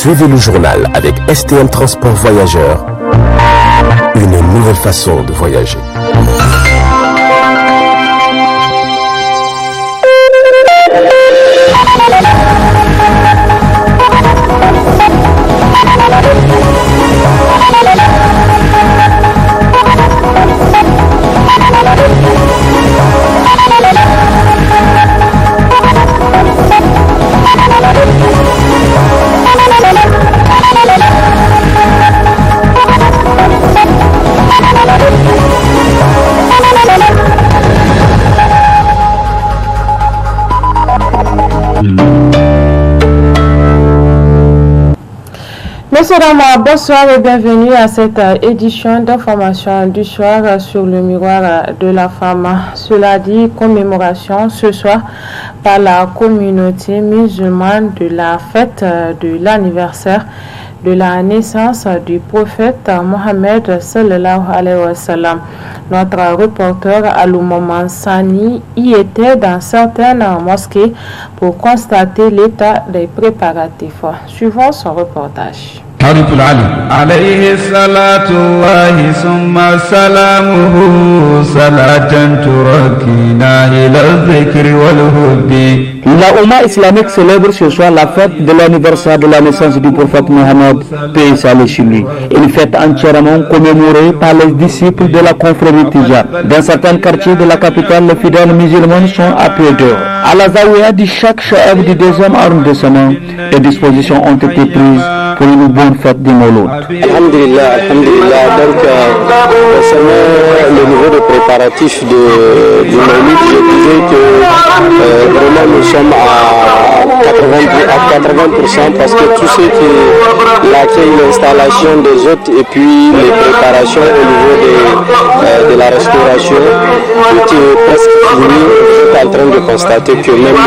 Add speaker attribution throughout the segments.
Speaker 1: Suivez le journal avec STM Transport Voyageurs, une nouvelle façon de voyager.
Speaker 2: Messieurs, dames, bonsoir et bienvenue à cette édition d'information du soir sur le miroir de la femme. Cela dit, commémoration ce soir par la communauté musulmane de la fête de l'anniversaire de la naissance du prophète Mohammed sallallahu alayhi wa sallam. Notre reporter Alou Sani y était dans certaines mosquées pour constater l'état des préparatifs. Suivons son reportage.
Speaker 3: حرف العلي عليه صلاة الله ثم سلامه صلاة تركينا إلى الذكر والهدي.
Speaker 4: La Oumma islamique célèbre ce soir la fête de l'anniversaire de la naissance du prophète Mohammed, paix et salut sur lui. Une fête entièrement commémorée par les disciples de la confrérie Tija. Dans certains quartiers de la capitale, les fidèles musulmans sont à pied d'heure. À la Zawiya de chaque chef du deuxième arrondissement, les dispositions ont été prises pour une bonne fête du Mouloud.
Speaker 5: Alhamdulillah. Donc, concernant le niveau de préparatif du Mouloud, je disais que vraiment nous sommes à 80% parce que tout ce qui est l'accueil, l'installation des hôtes et puis les préparations au niveau de la restauration, tout est presque fini. Je suis en train de constater que même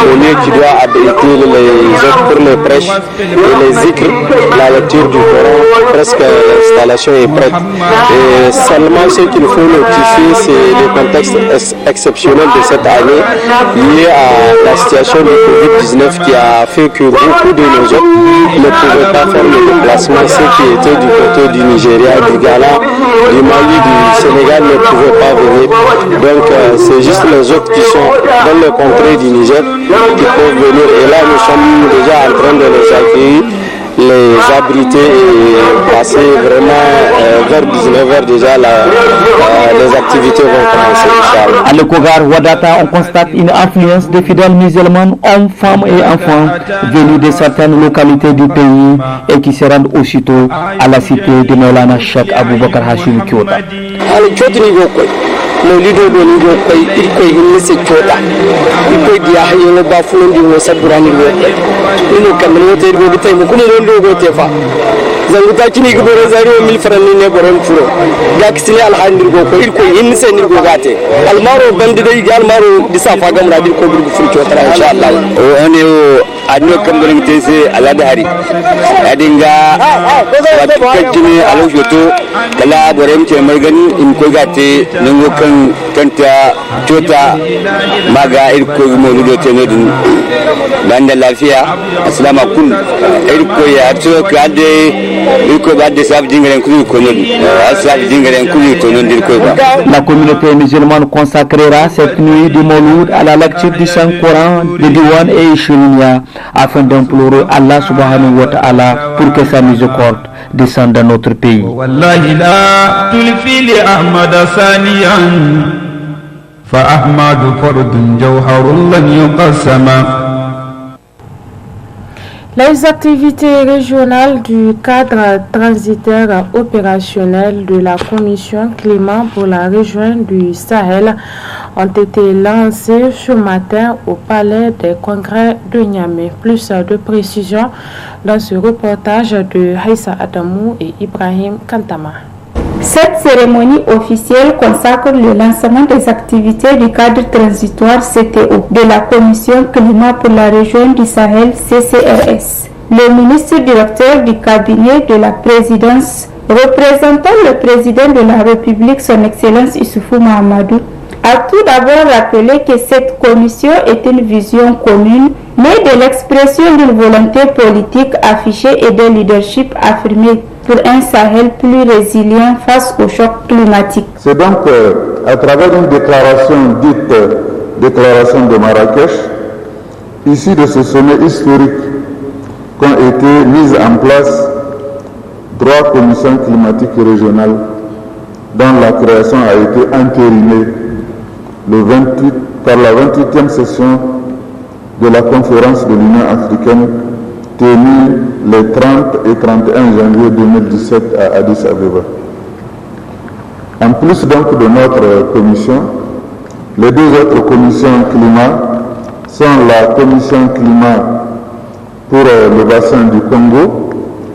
Speaker 5: le lieu qui doit abriter les hôtes pour les prêches et les zikr, la lecture du Coran, presque l'installation est prête. Et seulement ce qu'il faut notifier, c'est le contexte exceptionnel de cette année lié à la situation du Covid-19 qui a fait que beaucoup de nos hôtes ne pouvaient pas faire le déplacement. Ceux qui étaient du côté du Nigeria, du Ghana, du Mali, du Sénégal ne pouvaient pas venir. Donc c'est juste les hôtes qui sont dans le contrée du Niger qui peuvent venir. Et là nous sommes déjà en train de les accueillir, les abriter et passer vraiment vers 19h déjà les activités vont commencer, Inch'Allah.
Speaker 4: À Lekogar, Wadata, on constate une affluence de fidèles musulmans, hommes, femmes et enfants venus de certaines localités du pays et qui se rendent aussitôt à la cité de Maulana Cheikh Aboubakar Hashim Kyota.
Speaker 5: mawlido do ni go koy iko hinne se tota iko di ya hayo no ba fulon di wo saburani go ino kamel wote go bitay mo kuno ndo go tefa zangu ta kini go bore zari o mil franni ne boron furo ga kisini alhandir go ko iko hinne se ni go gate almaro bandi dai almaro disa fa gamra di ko burgu furo tota inshallah o ane o adno kambarin tese alada hari adinga wati kajini alo joto kala borem ce margani in ko gate nango kanta tota maga irko mawludo tenodin banda lafiya aslama kun irko ya to kade irko badde sab dingaren kulu konon asab dingaren kulu tonon dirko ba.
Speaker 4: La communauté musulmane consacrera cette nuit du Mawlud à la lecture du Saint-Coran, de Diwan et Ishimiya afin d'implorer Allah subhanahu wa ta'ala pour que sa miséricorde descende dans notre pays.
Speaker 3: Wallahi la tulfi li Ahmad saniyan fa Ahmad fardun jawharun lan yuqassama.
Speaker 2: Les activités régionales du cadre transitaire opérationnel de la Commission climat pour la région du Sahel ont été lancées ce matin au Palais des Congrès de Niamey. Plus de précisions dans ce reportage de Haïssa Adamou et Ibrahim Kantama.
Speaker 6: Cette cérémonie officielle consacre le lancement des activités du cadre transitoire CTO de la Commission climat pour la région du Sahel CCRS. Le ministre directeur du cabinet de la présidence, représentant le président de la République, son Excellence Issoufou Mahamadou, a tout d'abord rappelé que cette commission est une vision commune, mais de l'expression d'une volonté politique affichée et d'un leadership affirmé pour un Sahel plus résilient face au choc climatique.
Speaker 7: C'est donc à travers une déclaration dite déclaration de Marrakech, issue de ce sommet historique, qu'ont été mises en place 3 commissions climatiques régionales dont la création a été entérinée par la 28e session de la conférence de l'Union africaine tenue les 30 et 31 janvier 2017 à Addis Abeba. En plus donc de notre commission, les 2 autres commissions climat sont la commission climat pour le bassin du Congo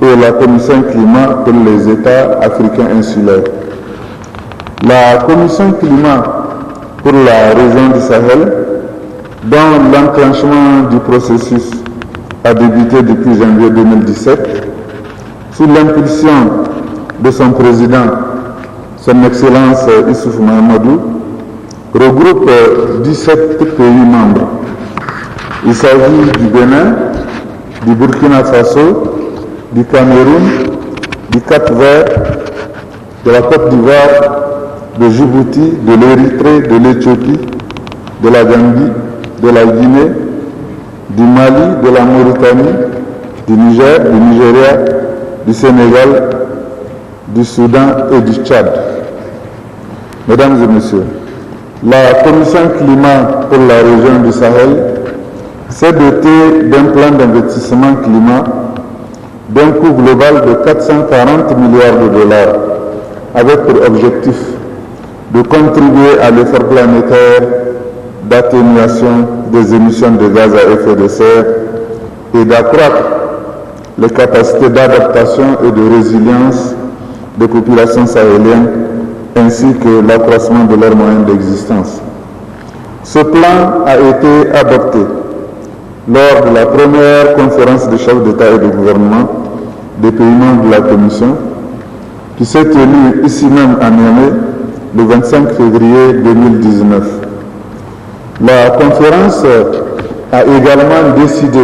Speaker 7: et la commission climat pour les États africains insulaires. La commission climat pour la région du Sahel, dont l'enclenchement du processus a débuté depuis janvier 2017, sous l'impulsion de son président, son Excellence Issoufou Mahamadou, regroupe 17 pays membres. Il s'agit du Bénin, du Burkina Faso, du Cameroun, du Cap-Vert, de la Côte d'Ivoire, de Djibouti, de l'Érythrée, de l'Éthiopie, de la Gambie, de la Guinée, du Mali, de la Mauritanie, du Niger, du Nigeria, du Sénégal, du Soudan et du Tchad. Mesdames et messieurs, la Commission climat pour la région du Sahel s'est dotée d'un plan d'investissement climat d'un coût global de 440 milliards de dollars, avec pour objectif de contribuer à l'effort planétaire d'atténuation des émissions de gaz à effet de serre et d'accroître les capacités d'adaptation et de résilience des populations sahéliennes ainsi que l'accroissement de leurs moyens d'existence. Ce plan a été adopté lors de la première conférence des chefs d'État et de gouvernement des pays membres de la Commission qui s'est tenue ici même à Niamey le 25 février 2019. La conférence a également décidé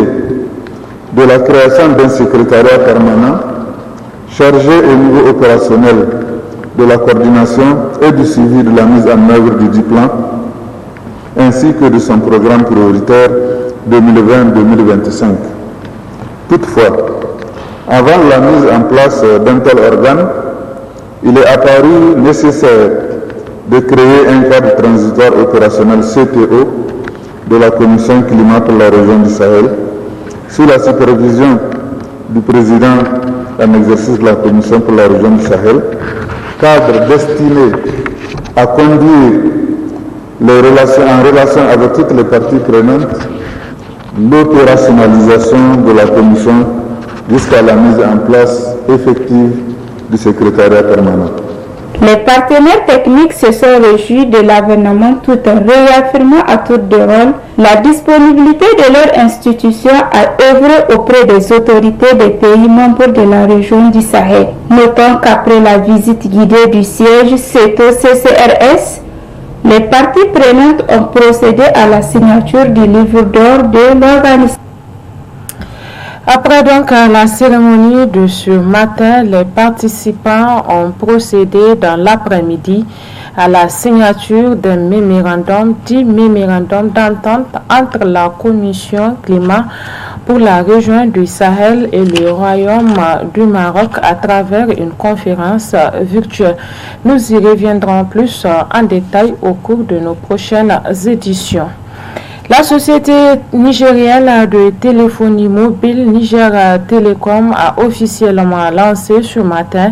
Speaker 7: de la création d'un secrétariat permanent chargé au niveau opérationnel de la coordination et du suivi de la mise en œuvre du dit plan, ainsi que de son programme prioritaire 2020-2025. Toutefois, avant la mise en place d'un tel organe, il est apparu nécessaire de créer un cadre transitoire opérationnel CTO de la Commission climat pour la région du Sahel, sous la supervision du président en exercice de la Commission pour la région du Sahel, cadre destiné à conduire en relation avec toutes les parties prenantes l'opérationnalisation de la Commission jusqu'à la mise en place effective du secrétariat permanent.
Speaker 6: Les partenaires techniques se sont réjouis de l'avènement tout en réaffirmant à tour de rôle la disponibilité de leur institution à œuvrer auprès des autorités des pays membres de la région du Sahel. Notons qu'après la visite guidée du siège CETO-CCRS, les parties prenantes ont procédé à la signature du livre d'or de l'organisation.
Speaker 2: Après donc la cérémonie de ce matin, les participants ont procédé dans l'après-midi à la signature d'un mémorandum, dit mémorandum d'entente entre la Commission climat pour la région du Sahel et le Royaume du Maroc à travers une conférence virtuelle. Nous y reviendrons plus en détail au cours de nos prochaines éditions. La société nigérienne de téléphonie mobile Niger Telecom a officiellement lancé ce matin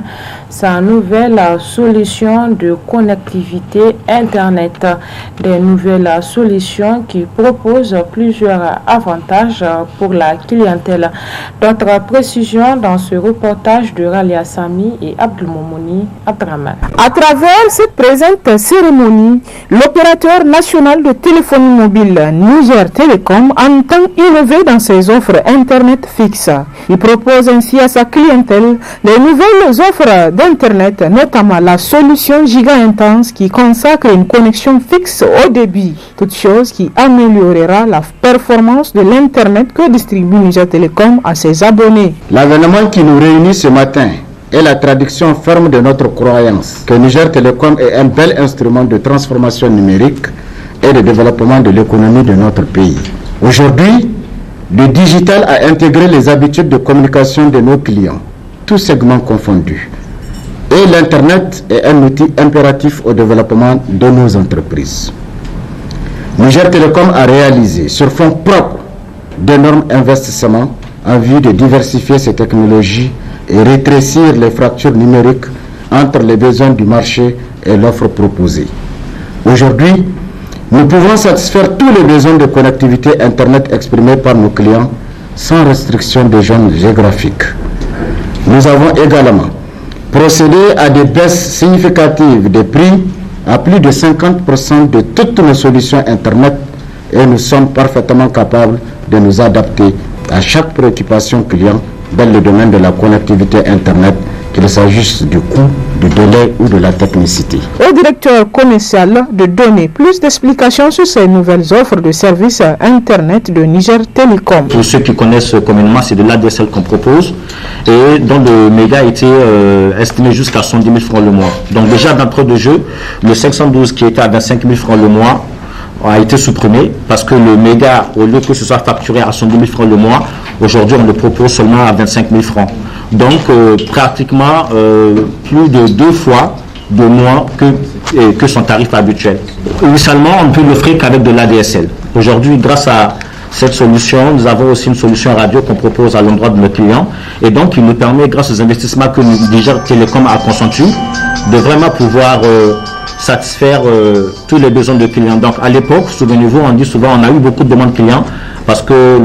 Speaker 2: sa nouvelle solution de connectivité Internet. Des nouvelles solutions qui proposent plusieurs avantages pour la clientèle. D'autres précisions dans ce reportage de Ralia Sami et Abdelmoumouni Abdraman.
Speaker 8: À travers cette présente cérémonie, l'opérateur national de téléphonie mobile
Speaker 2: Niger Telecom entend innover dans ses offres Internet fixes. Il propose ainsi à sa clientèle de nouvelles offres d'Internet, notamment la solution Giga Intense qui consacre une connexion fixe au débit, toute chose qui améliorera la performance de l'Internet que distribue Niger Telecom à ses abonnés.
Speaker 8: L'avènement qui nous réunit ce matin est la traduction ferme de notre croyance que Niger Telecom est un bel instrument de transformation numérique et de développement de l'économie de notre pays. Aujourd'hui, le digital a intégré les habitudes de communication de nos clients, tous segments confondus. Et l'Internet est un outil impératif au développement de nos entreprises. Niger Telecom a réalisé sur fonds propres d'énormes investissements en vue de diversifier ses technologies et rétrécir les fractures numériques entre les besoins du marché et l'offre proposée. Aujourd'hui, nous pouvons satisfaire tous les besoins de connectivité Internet exprimés par nos clients sans restriction de zones géographiques. Nous avons également procédé à des baisses significatives des prix à plus de 50% de toutes nos solutions Internet et nous sommes parfaitement capables de nous adapter à chaque préoccupation client dans le domaine de la connectivité Internet, qu'il s'agisse du coût, du délai ou de la technicité.
Speaker 2: Au directeur commercial de donner plus d'explications sur ces nouvelles offres de services Internet de Niger Telecom.
Speaker 9: Pour ceux qui connaissent communément, c'est de l'ADSL qu'on propose et dont le méga a été estimé jusqu'à 110 000 francs le mois. Donc déjà d'entrée de jeu, le 512 qui était à 25 000 francs le mois a été supprimé parce que le méga, au lieu que ce soit facturé à 110 000 francs le mois, aujourd'hui on le propose seulement à 25 000 francs. Donc pratiquement plus de 2 fois de moins que son tarif habituel. Initialement, on ne peut l'offrir qu'avec de l'ADSL. Aujourd'hui, grâce à cette solution, nous avons aussi une solution radio qu'on propose à l'endroit de nos clients. Et donc, il nous permet, grâce aux investissements que Niger Telecom a consentis, de vraiment pouvoir satisfaire tous les besoins de clients. Donc, à l'époque, souvenez-vous, on dit souvent, on a eu beaucoup de demandes clients parce que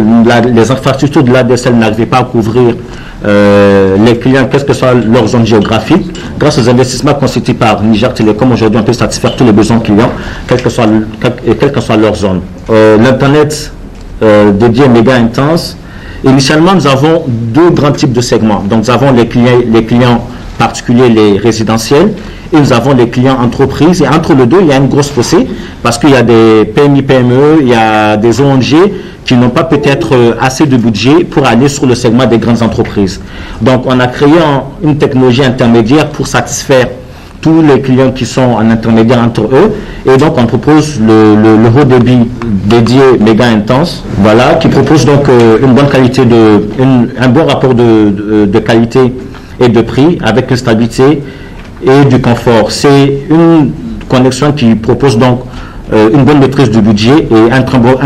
Speaker 9: les infrastructures de l'ADSL n'arrivaient pas à couvrir les clients, quelle que soit leur zone géographique. Grâce aux investissements constitués par Niger Telecom, aujourd'hui, on peut satisfaire tous les besoins clients, quelle que soit leur zone. L'Internet dédié méga intense. Initialement, nous avons 2 grands types de segments. Donc, nous avons les clients particuliers, les résidentiels, et nous avons les clients entreprises. Et entre les deux, il y a une grosse fossée parce qu'il y a des PMI, PME, il y a des ONG qui n'ont pas peut-être assez de budget pour aller sur le segment des grandes entreprises. Donc, on a créé une technologie intermédiaire pour satisfaire tous les clients qui sont en intermédiaire entre eux. Et donc, on propose le haut débit dédié méga intense, voilà, qui propose donc une bonne qualité un bon rapport de qualité et de prix avec une stabilité et du confort. C'est une connexion qui propose donc une bonne maîtrise du budget et un très bon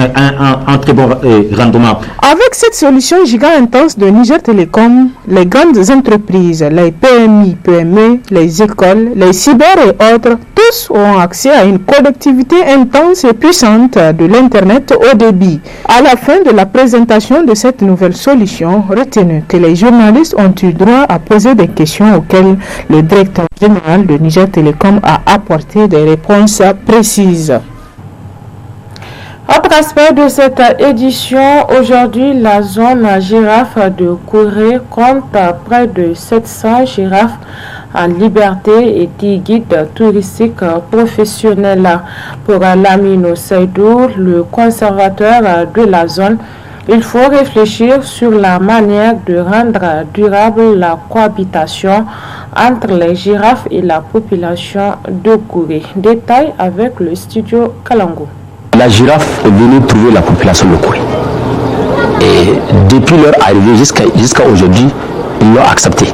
Speaker 9: rendement.
Speaker 2: Avec cette solution Giga Intense de Niger Telecom, les grandes entreprises, les PMI, PME, les écoles, les cyber et autres, tous auront accès à une connectivité intense et puissante de l'Internet haut débit. À la fin de la présentation de cette nouvelle solution, retenez que les journalistes ont eu droit à poser des questions auxquelles le directeur général de Niger Telecom a apporté des réponses précises. Autre aspect de cette édition, aujourd'hui, la zone girafe de Corée compte près de 700 girafes en liberté et 10 guides touristiques professionnels. Pour Lamine Seydou, le conservateur de la zone, il faut réfléchir sur la manière de rendre durable la cohabitation entre les girafes et la population de Corée. Détail avec le studio Kalango.
Speaker 10: La girafe est venue trouver la population de Corée. Et depuis leur arrivée jusqu'à aujourd'hui, ils l'ont accepté.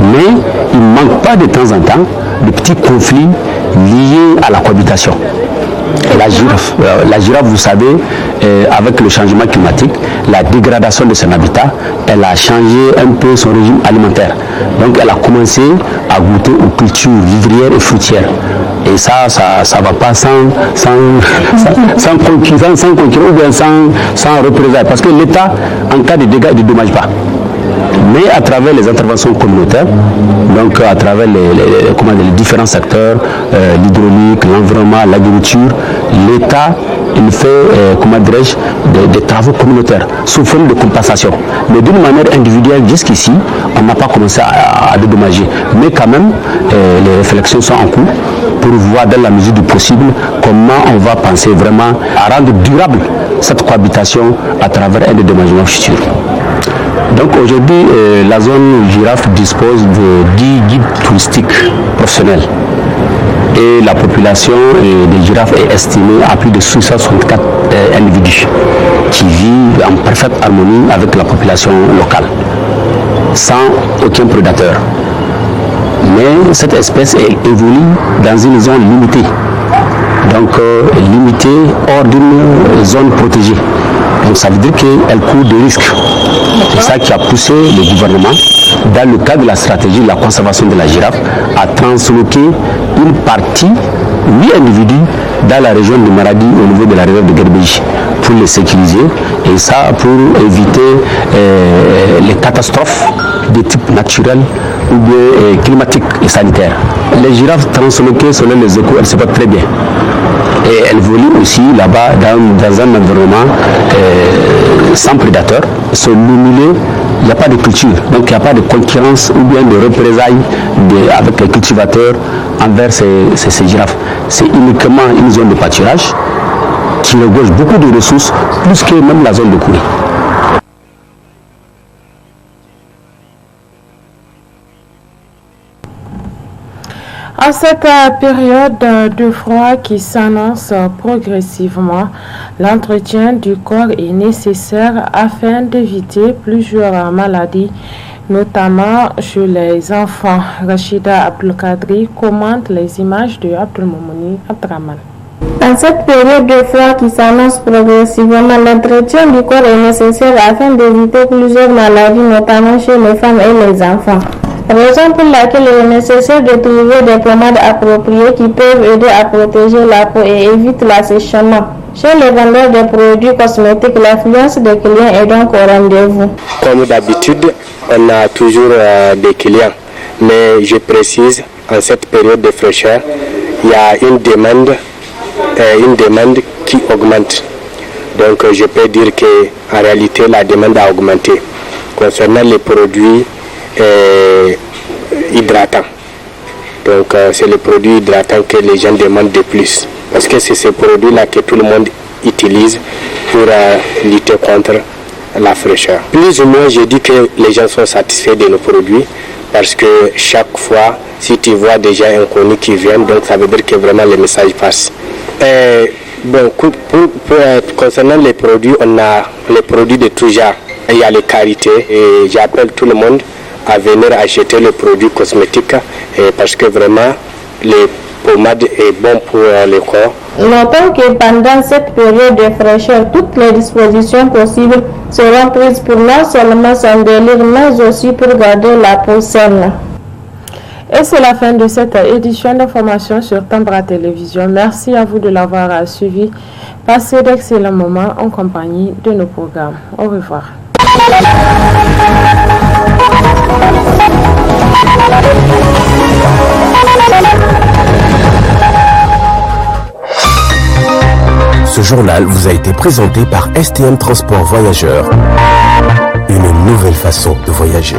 Speaker 10: Mais il ne manque pas de temps en temps de petits conflits liés à la cohabitation. La girafe, vous savez, avec le changement climatique, la dégradation de son habitat, elle a changé un peu son régime alimentaire. Donc elle a commencé à goûter aux cultures vivrières et fruitières. Et ça va pas sans concurrence ou bien sans représailles. Parce que l'État, en cas de dégâts, ne dédommage pas. Mais à travers les interventions communautaires, donc à travers les différents secteurs, l'hydraulique, l'environnement, l'agriculture, l'État, il fait, des travaux communautaires sous forme de compensation. Mais d'une manière individuelle, jusqu'ici, on n'a pas commencé à dédommager. Mais quand même, les réflexions sont en cours pour voir dans la mesure du possible comment on va penser vraiment à rendre durable cette cohabitation à travers un dédommagement futur. Donc aujourd'hui, la zone girafe dispose de 10 guides touristiques professionnels. Et la population des girafes est estimée à plus de 664 individus qui vivent en parfaite harmonie avec la population locale, sans aucun prédateur. Mais cette espèce évolue dans une zone limitée, donc limitée hors d'une zone protégée. Donc ça veut dire qu'elle court des risques. C'est ça qui a poussé le gouvernement, dans le cadre de la stratégie de la conservation de la girafe, à transloquer une partie, 8 individus, dans la région de Maradi au niveau de la réserve de Gerbéji pour les sécuriser, et ça pour éviter les catastrophes de type naturel ou bien climatique et sanitaire. Les girafes transloquées, selon les échos, elles se portent très bien. Et elles volent aussi là-bas dans un environnement sans prédateurs. Sur le milieu, il n'y a pas de culture, donc il n'y a pas de concurrence ou bien de représailles avec les cultivateurs envers ces girafes. C'est uniquement une zone de pâturage qui regorge beaucoup de ressources, plus que même la zone de Kouri.
Speaker 2: En cette période de froid qui s'annonce progressivement, l'entretien du corps est nécessaire afin d'éviter plusieurs maladies, notamment chez les enfants. Rachida Abdelkadri commente les images de Abdelmoumouni Abdraman.
Speaker 6: En cette période de froid qui s'annonce progressivement, l'entretien du corps est nécessaire afin d'éviter plusieurs maladies, notamment chez les femmes et les enfants. Raison pour laquelle il est nécessaire de trouver des pommades appropriées qui peuvent aider à protéger la peau et éviter l'assèchement. Chez les vendeurs de produits cosmétiques, l'affluence des clients est donc au rendez-vous.
Speaker 5: Comme d'habitude, on a toujours des clients, mais je précise, en cette période de fraîcheur, il y a une demande qui augmente. Donc je peux dire qu'en réalité, la demande a augmenté. Concernant les produits hydratants. Donc c'est les produits hydratants que les gens demandent de plus. Parce que c'est ces produits-là que tout le monde utilise pour lutter contre la fraîcheur. Plus ou moins, je dis que les gens sont satisfaits de nos produits parce que chaque fois, si tu vois des gens inconnus qui viennent, donc ça veut dire que vraiment le message passe. Bon, concernant les produits, on a les produits de tout genre. Il y a les qualités et j'appelle tout le monde à venir acheter les produits cosmétiques parce que vraiment les pommades est bon pour le corps.
Speaker 6: Notons que pendant cette période de fraîcheur, toutes les dispositions possibles seront prises pour non seulement s'en délire, mais aussi pour garder la peau saine.
Speaker 2: Et c'est la fin de cette édition d'information sur Tambra Télévision. Merci à vous de l'avoir suivi. Passez d'excellents moments en compagnie de nos programmes. Au revoir.
Speaker 1: Ce journal vous a été présenté par STM Transport Voyageurs. Une nouvelle façon de voyager.